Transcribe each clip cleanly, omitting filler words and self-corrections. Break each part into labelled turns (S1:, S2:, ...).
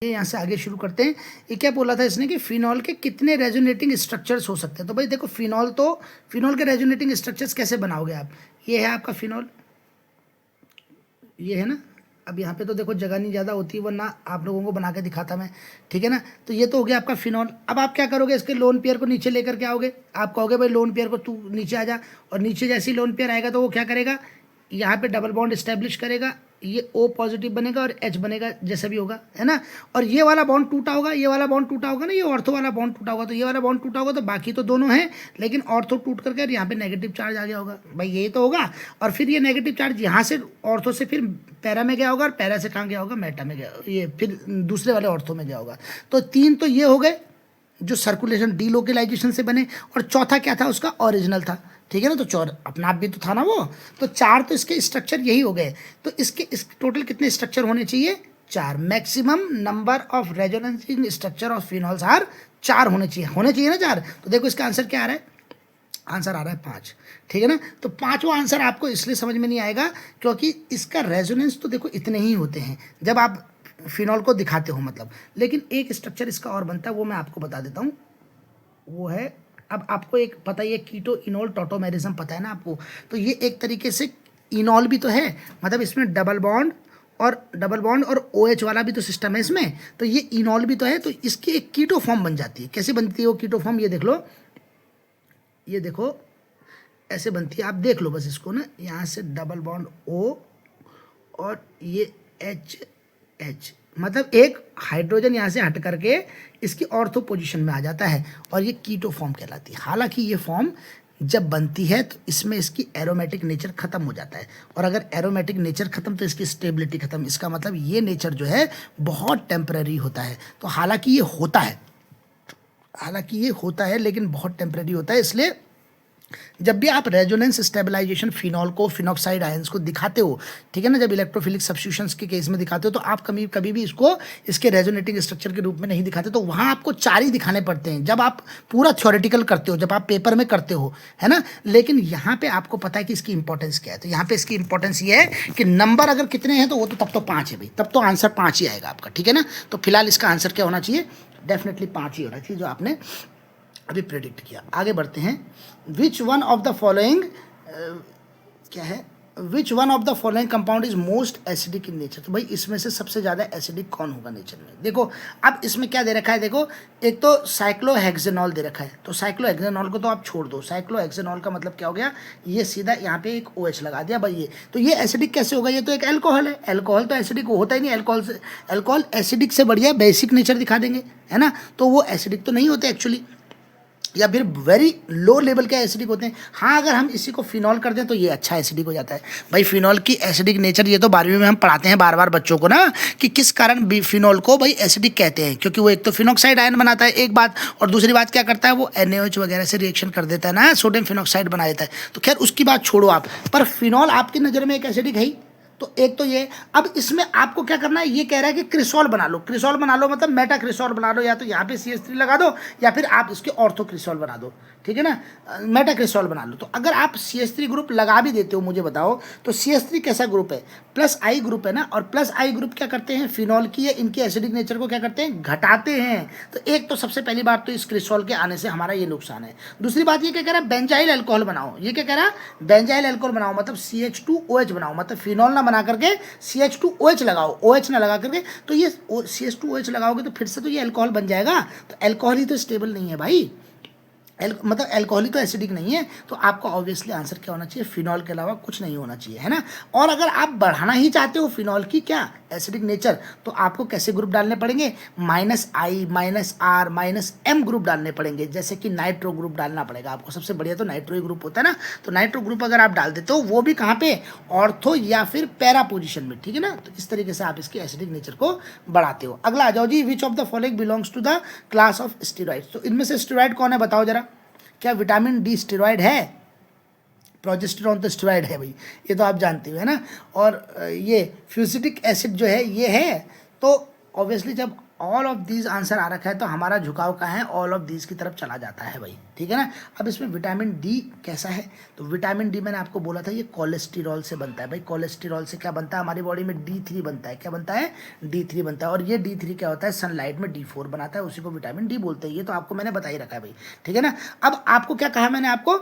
S1: ये यहाँ से आगे शुरू करते हैं। ये क्या बोला था इसने कि फिनॉल के कितने रेजोनेटिंग स्ट्रक्चर्स हो सकते हैं। तो भाई देखो फिनॉल के रेजोनेटिंग स्ट्रक्चर्स कैसे बनाओगे आप। ये है आपका फिनॉल, ये है ना। अब यहाँ पे तो देखो जगह नहीं ज़्यादा होती, वरना आप लोगों को बना के दिखाता मैं, ठीक है ना। तो ये तो हो गया आपका फिनॉल। अब आप क्या करोगे, इसके लोन पेयर को नीचे लेकर के आओगे। आप कहोगे भाई लोन पेयर को तू नीचे आ जा, और नीचे जैसे ही लोन पेयर आएगा तो वो क्या करेगा, यहाँ पे डबल बॉन्ड इस्टेब्लिश करेगा। ये O पॉजिटिव बनेगा और H बनेगा, जैसा भी होगा, है ना। और ये वाला बॉन्ड टूटा होगा, ये वाला बॉन्ड टूटा होगा ना, ये ऑर्थो वाला बॉन्ड टूटा होगा, तो ये वाला बॉन्ड टूटा होगा, तो बाकी तो दोनों हैं, लेकिन ऑर्थो टूट करके यहाँ पे नेगेटिव चार्ज आ गया होगा। भाई यही तो होगा। और फिर ये नेगेटिव चार्ज यहाँ से ऑर्थो से फिर पैरा में गया होगा, और पैरा से कहाँ गया होगा, मेटा में गया, ये फिर दूसरे वाले ऑर्थो में गया होगा। तो तीन तो ये हो गए जो सर्कुलेशन डीलोकलाइजेशन से बने, और चौथा क्या था उसका, ओरिजिनल था, ठीक है ना। तो चौर अपना आप भी तो था ना वो। तो चार तो इसके स्ट्रक्चर यही हो गए। तो इस टोटल कितने स्ट्रक्चर होने चाहिए, चार। Maximum number of resonating structure of phenols are चार होने चाहिए ना चार। तो देखो इसका आंसर क्या आ रहा है, आंसर आ रहा है 5, ठीक है ना। तो पांचवा आंसर आपको इसलिए समझ में नहीं आएगा क्योंकि इसका रेजोनेंस तो देखो इतने ही होते हैं जब आप फिनॉल को दिखाते हो, मतलब। लेकिन एक स्ट्रक्चर इसका और बनता है, वो मैं आपको बता देता हूँ। वो है, अब आपको एक पता ही है, कीटो इनोल टॉटोमेरिज्म पता है ना आपको। तो ये एक तरीके से इनॉल भी तो है, मतलब इसमें डबल बॉन्ड और OH वाला भी तो सिस्टम है इसमें। तो ये इनॉल भी तो है, तो इसकी एक कीटो फॉर्म बन जाती है। कैसे बनती है वो कीटो फॉर्म, ये देख लो, ये देखो ऐसे बनती है। आप देख लो बस इसको ना, यहाँ से डबल बॉन्ड O और ये H, मतलब एक हाइड्रोजन यहाँ से हट करके इसकी ऑर्थो पोजीशन में आ जाता है, और ये कीटो फॉर्म कहलाती है। हालांकि ये फॉर्म जब बनती है तो इसमें इसकी एरोमेटिक नेचर खत्म हो जाता है, और अगर एरोमेटिक नेचर खत्म तो इसकी स्टेबिलिटी खत्म। इसका मतलब ये नेचर जो है बहुत टेम्पररी होता है। तो हालांकि ये होता है लेकिन बहुत टेम्पररी होता है। इसलिए जब भी आप रेजोनेंस स्टेबलाइजेशन फिनॉल को, फिनॉक्साइड आयंस को दिखाते हो, ठीक है ना, जब इलेक्ट्रोफिलिक सब्स्टिट्यूशंस के केस में दिखाते हो, तो आप कभी भी इसको इसके रेजोनेटिंग स्ट्रक्चर के रूप में नहीं दिखाते। तो वहाँ आपको चार ही दिखाने पड़ते हैं जब आप पूरा थ्योरेटिकल करते हो, जब आप पेपर में करते हो, है ना। लेकिन यहाँ पे आपको पता है कि इसकी इंपॉर्टेंस क्या है। तो यहाँ पे इसकी इंपॉर्टेंस ये है कि नंबर अगर कितने हैं तो वो तो तब तो 5 है भाई, तब तो आंसर 5 ही आएगा आपका, ठीक है ना। तो फिलहाल इसका आंसर क्या होना चाहिए, डेफिनेटली 5 ही होना चाहिए, जो आपने अभी प्रेडिक्ट किया। आगे बढ़ते हैं। Which one of the following क्या है, which one of the following compound is most acidic in nature. तो भाई इसमें से सबसे ज़्यादा एसिडिक कौन होगा नेचर में। देखो अब इसमें क्या दे रखा है, देखो एक तो साइक्लोहेक्सेनॉल दे रखा है। तो साइक्लोहेक्सेनॉल को तो आप छोड़ दो, साइक्लोहेक्सेनॉल का मतलब क्या हो गया, ये सीधा यहाँ पे एक OH लगा दिया भाई। ये तो ये एसिडिक कैसे होगा, ये तो एक अल्कोहल है। अल्कोहल तो एसिडिक होता ही नहीं। अल्कोहल एसिडिक से बढ़िया बेसिक नेचर दिखा देंगे, है ना। तो वो एसिडिक तो नहीं होते एक्चुअली, या फिर वेरी लो लेवल के एसिडिक होते हैं। हाँ, अगर हम इसी को फिनॉल कर दें तो ये अच्छा एसिडिक हो जाता है। भाई फिनॉल की एसिडिक नेचर, ये तो 12वीं में हम पढ़ाते हैं बार बार बच्चों को ना, कि किस कारण फिनॉल को भाई एसिडिक कहते हैं। क्योंकि वो एक तो फिनॉक्साइड आयन बनाता है, एक बात, और दूसरी बात क्या करता है, वो NaOH वगैरह से रिएक्शन कर देता है ना, सोडियम फिनॉक्साइड बना देता है। तो खैर उसकी बात छोड़ो आप, पर फिनॉल आपकी नज़र में एक एसिडिक है ही। तो एक तो ये। अब इसमें आपको क्या करना है, ये कह रहा है कि क्रिसॉल बना लो। क्रिसॉल बना लो मतलब मेटा क्रिसॉल बना लो, या तो यहाँ पे CH3 लगा दो, या फिर आप इसके ऑर्थो क्रिसॉल बना दो, ठीक है ना, मेटा क्रिसॉल बना लो। तो अगर आप CH3 ग्रुप लगा भी देते हो, मुझे बताओ तो CH3 कैसा ग्रुप है, +I ग्रुप है ना। और +I ग्रुप क्या करते हैं, फिनॉल की इनके एसिडिक नेचर को क्या करते हैं, घटाते हैं। तो एक तो सबसे पहली बात तो इस क्रिसॉल के आने से हमारा ये नुकसान है। दूसरी बात ये क्या कह रहा है, बेंजाइल अल्कोहल बनाओ। ये क्या कह रहा है, बेंजाइल अल्कोहल बनाओ, मतलब CH2OH बनाओ, मतलब फिनॉल ना बना करके CH2OH लगाओ, OH ना लगा करके। तो ये CH2OH लगाओगे तो फिर से तो ये अल्कोहल बन जाएगा। तो अल्कोहल ही तो स्टेबल नहीं है भाई, मतलब अल्कोहल ही तो एसिडिक नहीं है। तो आपको ऑब्वियसली आंसर क्या होना चाहिए, फिनॉल के अलावा कुछ नहीं होना चाहिए, है ना। और अगर आप बढ़ाना ही चाहते हो फिनॉल की क्या एसिडिक नेचर, तो आपको कैसे ग्रुप डालने पड़ेंगे, -I -R -M ग्रुप डालने पड़ेंगे। जैसे कि नाइट्रो ग्रुप डालना पड़ेगा आपको। सबसे बढ़िया तो नाइट्रो ही ग्रुप होता है ना। तो नाइट्रो ग्रुप अगर आप डाल देते हो, वो भी कहाँ पे, ऑर्थो या फिर पैरा पोजिशन में, ठीक है ना। तो इस तरीके से आप इसके एसिडिक नेचर को बढ़ाते हो। अगला आ जाओ जी, which of the following belongs to the class of steroids. तो इनमें से स्टेरॉइड कौन है बताओ जरा। क्या विटामिन D स्टेरॉइड है, प्रोजेस्टेरॉन तो स्टेरॉइड है भाई, ये तो आप जानते हो, है ना। और ये फ्यूसिटिक एसिड जो है ये है। तो ऑब्वियसली जब ऑल ऑफ दीज आंसर आ रखा है, तो हमारा झुकाव कहाँ है, ऑल ऑफ दीज की तरफ चला जाता है भाई, ठीक है ना। अब इसमें विटामिन डी कैसा है, तो विटामिन डी मैंने आपको बोला था ये कोलेस्टेरॉल से बनता है भाई। कोलेस्टेरॉल से क्या बनता है, हमारी बॉडी में D3 बनता है। क्या बनता है, D3 बनता है। और ये D3 क्या होता है, सनलाइट में D4 बनाता है, उसी को विटामिन डी बोलते हैं। ये तो आपको मैंने बता ही रखा है भाई, ठीक है ना। अब आपको क्या कहा मैंने आपको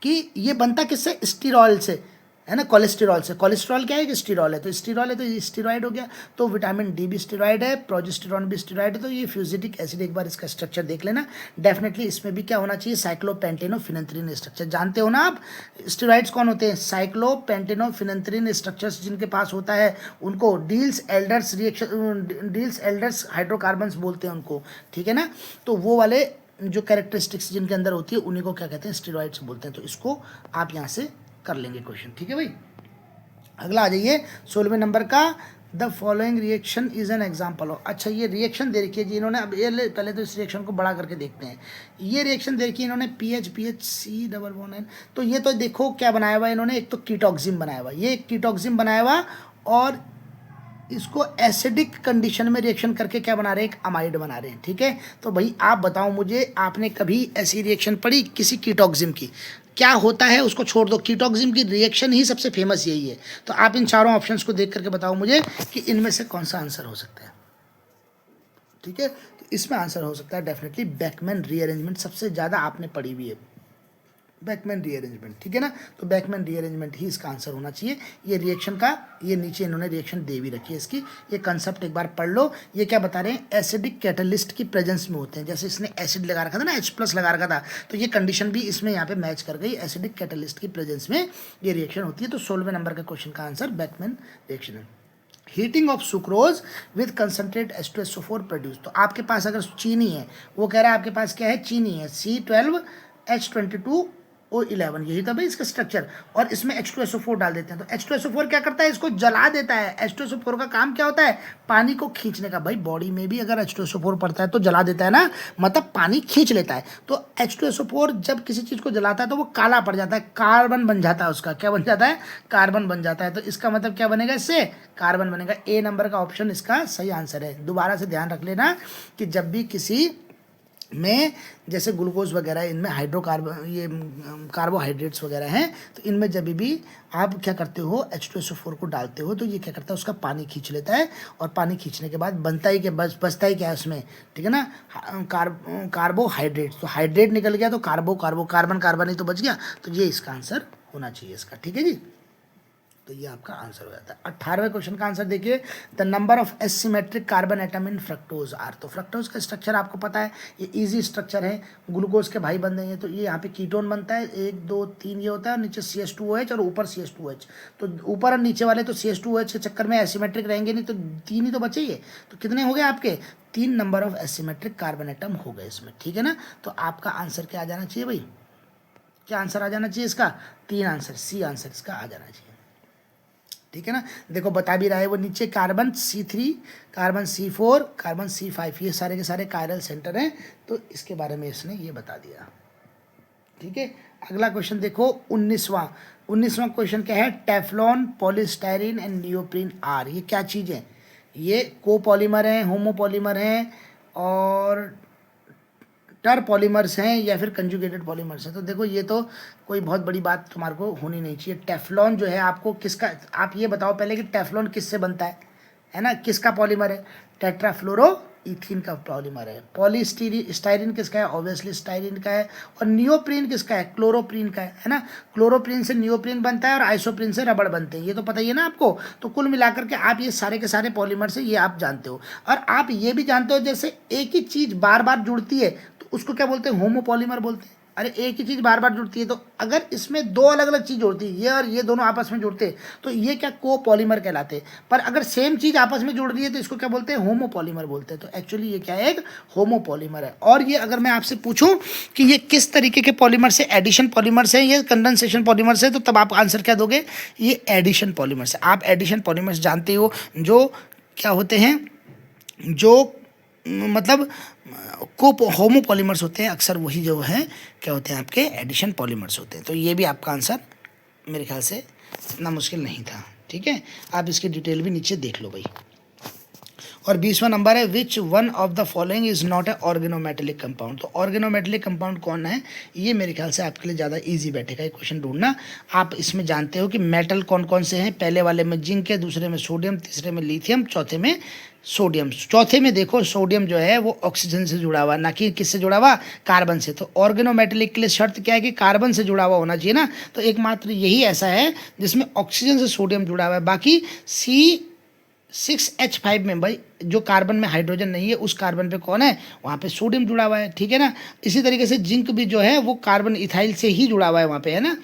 S1: कि ये बनता किससे, स्टीरॉल से, है ना, कोलेस्टेरॉल से। कोलेस्टेरॉल क्या है कि स्टीरॉल है, तो स्टीरॉल है तो ये स्टीरॉइड हो गया। तो विटामिन डी भी स्टीरॉइड है, प्रोजेस्टेरॉन भी स्टीरॉइड है। तो ये फ्यूजिटिक एसिड, एक बार इसका स्ट्रक्चर देख लेना। डेफिनेटली इसमें भी क्या होना चाहिए, साइक्लोपेंटेनोफिनेंथ्रीन स्ट्रक्चर। जानते हो ना आप स्टीरॉइड्स कौन होते हैं, साइक्लोपेंटेनोफिनेंथ्रीन स्ट्रक्चर्स जिनके पास होता है उनको deals elders reaction, deals elders hydrocarbons बोलते हैं उनको, ठीक है ना। तो वो वाले जो कैरेक्टरिस्टिक्स जिनके अंदर होती है उन्हीं को क्या कहते हैं, स्टीरॉइड्स बोलते हैं। तो इसको आप यहाँ से कर लेंगे क्वेश्चन, ठीक है भाई। अगला आ जाइए 16वें नंबर का, the following reaction is an example of. अच्छा ये रिएक्शन दे रखी है जी इन्होंने। अब ये पहले तो इस रिएक्शन को बड़ा करके देखते हैं। ये रिएक्शन दे रखी है इन्होंने, PH डबल बॉन्ड N। तो ये तो देखो क्या बनाया हुआ इन्होंने, एक तो कीटोक्सिम बनाया हुआ, ये कीटोक्सिम बनाया हुआ, और इसको एसिडिक कंडीशन में रिएक्शन करके क्या बना रहे हैं, एक अमाइड बना रहे हैं, ठीक है। तो भाई आप बताओ मुझे, आपने कभी ऐसी रिएक्शन पढ़ी किसी कीटोक्सिम की, क्या होता है उसको छोड़ दो, कीटोक्सिम की रिएक्शन ही सबसे फेमस यही है। तो आप इन चारों ऑप्शंस को देख करके बताओ मुझे कि इनमें से कौन सा आंसर हो सकता है, ठीक है। तो इसमें आंसर हो सकता है डेफिनेटली बेकमैन रीअरेंजमेंट, सबसे ज़्यादा आपने पढ़ी हुई है बैकमैन रीअरेंजमेंट, ठीक है ना। तो बैकमैन रीअरेंजमेंट ही इसका आंसर होना चाहिए। ये रिएक्शन का, ये नीचे इन्होंने रिएक्शन दे भी रखी है इसकी, ये कंसेप्ट एक बार पढ़ लो। ये क्या बता रहे हैं, एसिडिक कैटलिस्ट की प्रेजेंस में होते हैं। जैसे इसने एसिड लगा रखा था ना, H+ लगा रखा था, तो ये कंडीशन भी इसमें यहाँ पे मैच कर गई। एसिडिक कैटलिस्ट की प्रेजेंस में ये रिएक्शन होती है। तो 16वें नंबर का क्वेश्चन का आंसर बैकमैन रिएक्शन है। Heating of sucrose with concentrate H2SO4 produce. तो आपके पास अगर चीनी है, वो कह रहा है आपके पास क्या है, चीनी है, C12H22O11, यही था भाई इसका स्ट्रक्चर। और इसमें H2SO4 डाल देते हैं। तो H2SO4 क्या करता है, इसको जला देता है। H2SO4 का काम क्या होता है, पानी को खींचने का। भाई बॉडी में भी अगर H2SO4 पड़ता है तो जला देता है ना, मतलब पानी खींच लेता है। तो H2SO4 जब किसी चीज़ को जलाता है तो वो काला पड़ जाता है, कार्बन बन जाता है उसका। क्या बन जाता है, कार्बन बन जाता है। तो इसका मतलब क्या बनेगा, इससे कार्बन बनेगा। ए नंबर का ऑप्शन इसका सही आंसर है। दोबारा से ध्यान रख लेना कि जब भी किसी में जैसे ग्लूकोज वगैरह, इनमें हाइड्रोकार्बन, ये कार्बोहाइड्रेट्स वगैरह हैं, तो इनमें जब भी आप क्या करते हो, H2SO4 को डालते हो, तो ये क्या करता है, उसका पानी खींच लेता है। और पानी खींचने के बाद बनता ही क्या, बचता ही क्या है उसमें, ठीक है ना, कार्बोहाइड्रेट्स। तो हाइड्रेट निकल गया तो कार्बन ही तो बच गया। तो ये इसका आंसर होना चाहिए इसका, ठीक है जी। तो ये आपका आंसर हो जाता है। 18वें क्वेश्चन का आंसर देखिए, the number of asymmetric carbon atom in fructose are. तो फ्रक्टोज का स्ट्रक्चर आपको पता है, ये इजी स्ट्रक्चर है, ग्लूकोज के भाई बन देंगे। तो ये यहाँ पे कीटोन बनता है, 1 2 3 ये होता है, और नीचे CH2OH और ऊपर CH2OH। तो ऊपर और नीचे वाले तो CH2OH के चक्कर में एसिमेट्रिक रहेंगे नहीं, तो 3 ही तो बचे ये। तो कितने हो गए आपके, 3 number of asymmetric carbon atom हो गए इसमें, ठीक है ना। तो आपका आंसर क्या आ जाना चाहिए भाई, क्या आंसर आ जाना चाहिए इसका, 3 आंसर, सी आंसर इसका आ जाना चाहिए, ठीक है ना। देखो बता भी रहा है वो नीचे, carbon C3, carbon C4, carbon C5, ये सारे के सारे कायरल सेंटर हैं। तो इसके बारे में इसने ये बता दिया, ठीक है। अगला क्वेश्चन देखो 19वां क्वेश्चन क्या है, Teflon, polystyrene and neoprene are. ये क्या चीज़ है, ये कोपॉलीमर हैं, होमोपॉलीमर हैं, और टर पॉलीमर्स हैं, या फिर कंजुगेटेड पॉलीमर्स हैं। तो देखो ये तो कोई बहुत बड़ी बात तुम्हारे को होनी नहीं चाहिए। टेफ्लॉन जो है आपको किसका, आप ये बताओ पहले कि टेफ्लॉन किससे बनता है ना, किसका पॉलीमर है, टेट्राफ्लोरो इथीन का पॉलीमर है। पॉलीस्टायरीन किसका है, ऑब्वियसली स्टायरीन का है। और नियोप्रीन किसका है, क्लोरोप्रीन का है ना। क्लोरोप्रीन से नियोप्रीन बनता है और आइसोप्रीन से रबड़ बनते हैं, ये तो पता ही है ना आपको। तो कुल मिलाकर के आप ये सारे के सारे पॉलीमर से ये आप जानते हो। और आप ये भी जानते हो जैसे एक ही चीज़ बार बार जुड़ती है तो उसको क्या बोलते हैं, होमोपॉलीमर बोलते हैं। अरे एक ही चीज़ बार बार जुड़ती है, तो अगर इसमें 2 अलग अलग चीज़ जुड़ती है, ये और ये दोनों आपस में जुड़ते हैं, तो ये क्या कोपॉलीमर कहलाते हैं। पर अगर सेम चीज़ आपस में जुड़ रही है तो इसको क्या बोलते हैं, होमोपॉलीमर बोलते हैं। तो एक्चुअली ये क्या है, एक होमोपॉलीमर है। और ये अगर मैं आपसे पूछूं कि ये किस तरीके के पॉलीमर से, एडिशन पॉलीमर से, ये कंडेंसेशन पॉलीमर से, तो तब आप आंसर क्या दोगे, ये एडिशन पॉलीमर से। आप एडिशन पॉलीमर्स जानते हो, जो क्या होते हैं, जो मतलब होमोपॉलीमर्स होते हैं, अक्सर वही जो है क्या होते हैं, आपके एडिशन पॉलीमर्स होते हैं। तो ये भी आपका आंसर मेरे ख्याल से इतना मुश्किल नहीं था, ठीक है। आप इसकी डिटेल भी नीचे देख लो भाई। और 20वां नंबर है which one of the following is not a organometallic compound. तो ऑर्गेनोमेटेलिक कंपाउंड कौन है, ये मेरे ख्याल से आपके लिए ज़्यादा इजी बैठेगा ये क्वेश्चन ढूंढना। आप इसमें जानते हो कि मेटल कौन कौन से हैं, पहले वाले में जिंक है, दूसरे में सोडियम, तीसरे में लिथियम, चौथे में सोडियम। चौथे में देखो सोडियम जो है वो ऑक्सीजन से जुड़ा हुआ, ना कि किससे जुड़ा हुआ, कार्बन से। तो ऑर्गेनोमेटेलिक के लिए शर्त क्या है कि कार्बन से जुड़ा हुआ होना चाहिए ना, तो एकमात्र यही ऐसा है जिसमें ऑक्सीजन से सोडियम जुड़ा हुआ है। बाकी C6H5 में भाई जो कार्बन में हाइड्रोजन नहीं है, उस कार्बन पे कौन है, वहाँ पे सोडियम जुड़ा हुआ है, ठीक है ना। इसी तरीके से जिंक भी जो है वो कार्बन इथाइल से ही जुड़ा हुआ है वहाँ पे, है ना।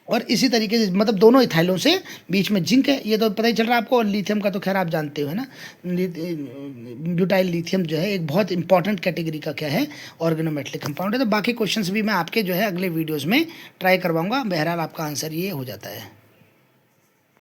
S1: और इसी तरीके से मतलब दोनों इथाइलों से बीच में जिंक है, ये तो पता ही चल रहा है आपको। और लिथियम का तो खैर आप जानते हो, है ना। ब्यूटाइल लिथियम जो है एक बहुत इंपॉर्टेंट कैटेगरी का क्या है, ऑर्गेनोमेटेलिक कंपाउंड है। तो बाकी क्वेश्चंस भी मैं आपके जो है अगले वीडियोस में ट्राई करवाऊंगा। बहरहाल आपका आंसर ये हो जाता है।